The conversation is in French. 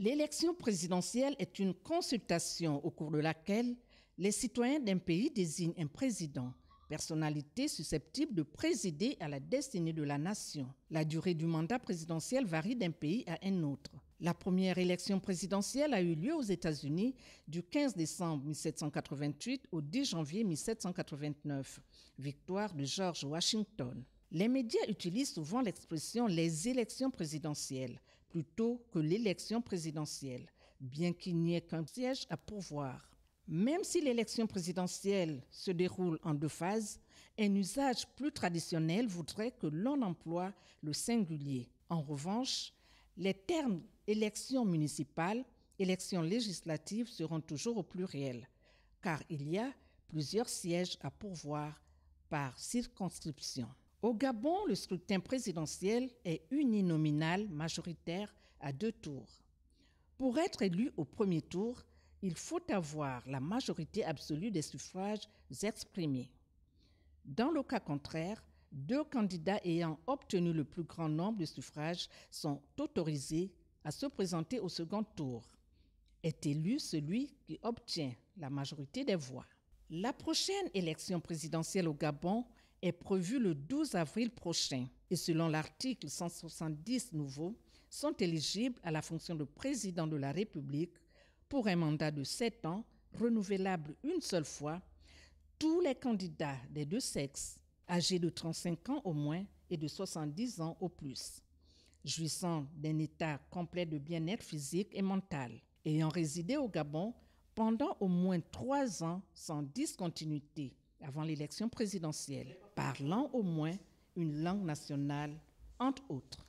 L'élection présidentielle est une consultation au cours de laquelle les citoyens d'un pays désignent un président, personnalité susceptible de présider à la destinée de la nation. La durée du mandat présidentiel varie d'un pays à un autre. La première élection présidentielle a eu lieu aux États-Unis du 15 décembre 1788 au 10 janvier 1789, victoire de George Washington. Les médias utilisent souvent l'expression « les élections présidentielles » plutôt que l'élection présidentielle, bien qu'il n'y ait qu'un siège à pourvoir. Même si l'élection présidentielle se déroule en deux phases, un usage plus traditionnel voudrait que l'on emploie le singulier. En revanche, les termes élections municipales, élections législatives seront toujours au pluriel, car il y a plusieurs sièges à pourvoir par circonscription. Au Gabon, le scrutin présidentiel est uninominal majoritaire à 2 tours. Pour être élu au premier tour, il faut avoir la majorité absolue des suffrages exprimés. Dans le cas contraire, 2 candidats ayant obtenu le plus grand nombre de suffrages sont autorisés à se présenter au second tour. Est élu celui qui obtient la majorité des voix. La prochaine élection présidentielle au Gabon est prévue le 12 avril prochain et selon l'article 170 nouveau, sont éligibles à la fonction de président de la République pour un mandat de 7 ans, renouvelable une seule fois, tous les candidats des deux sexes, âgés de 35 ans au moins et de 70 ans au plus, jouissant d'un état complet de bien-être physique et mental, ayant résidé au Gabon pendant au moins 3 ans sans discontinuité avant l'élection présidentielle, parlant au moins une langue nationale, entre autres.